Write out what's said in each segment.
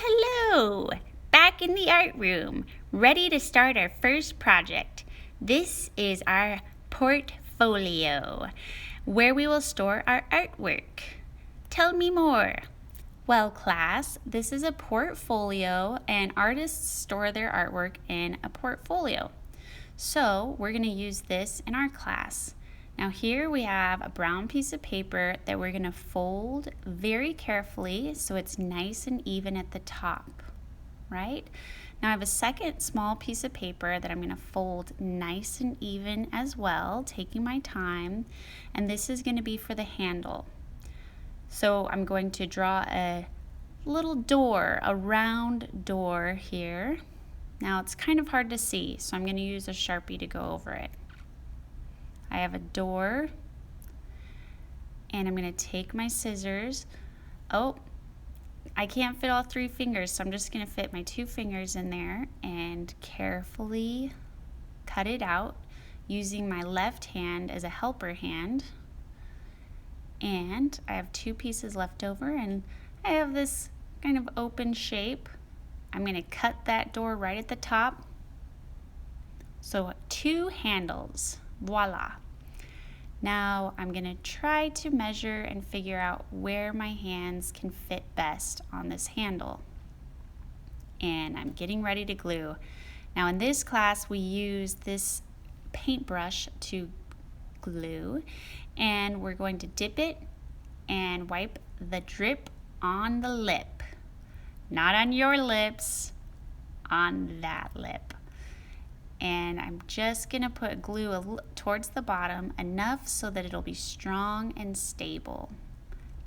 hello! Back in the art room, ready to start our first project. This is our portfolio, where we will store our artwork. Tell me more. Well, class, this is a portfolio, and artists store their artwork in a portfolio. So we're going to use this in our class. Now here we have a brown piece of paper that we're going to fold very carefully so it's nice and even at the top, right? Now I have a second small piece of paper that I'm going to fold nice and even as well, taking my time, and this is going to be for the handle. So I'm going to draw a little door, a round door here. Now it's kind of hard to see, so I'm going to use a Sharpie to go over it. I have a door, and I'm going to take my scissors. Oh, I can't fit all 3 fingers, so I'm just going to fit my 2 fingers in there and carefully cut it out using my left hand as a helper hand. And I have 2 pieces left over, and I have this kind of open shape. I'm going to cut that door right at the top. So 2 handles. Voila. Now I'm going to try to measure and figure out where my hands can fit best on this handle. And I'm getting ready to glue. Now in this class we use this paintbrush to glue, and we're going to dip it and wipe the drip on the lip. Not on your lips, on that lip. And I'm just going to put glue towards the bottom enough so that it'll be strong and stable.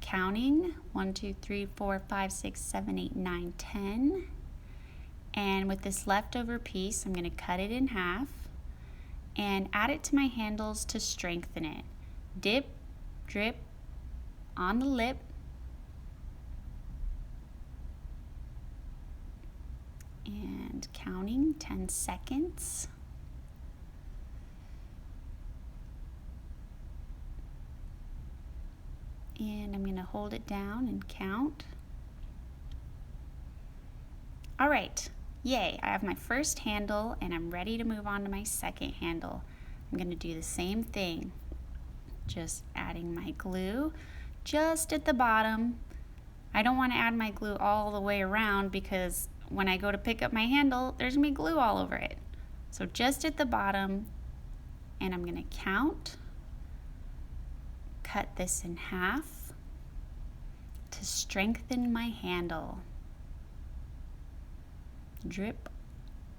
Counting 1, 2, 3, 4, 5, 6, 7, 8, 9, 10. And with this leftover piece, I'm going to cut it in half and add it to my handles to strengthen it. Dip, drip on the lip. And counting 10 seconds. And I'm going to hold it down and count. All right, yay, I have my first handle and I'm ready to move on to my second handle. I'm going to do the same thing, just adding my glue just at the bottom. I don't want to add my glue all the way around because when I go to pick up my handle, there's going to be glue all over it. So just at the bottom, and I'm going to count, cut this in half to strengthen my handle. Drip,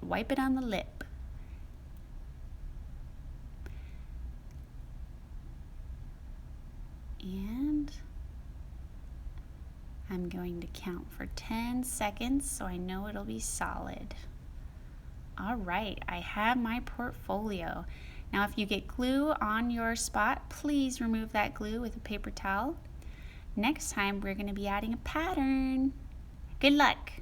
wipe it on the lip. And I'm going to count for 10 seconds so I know it'll be solid. All right, I have my portfolio. Now if you get glue on your spot, please remove that glue with a paper towel. Next time we're going to be adding a pattern. Good luck.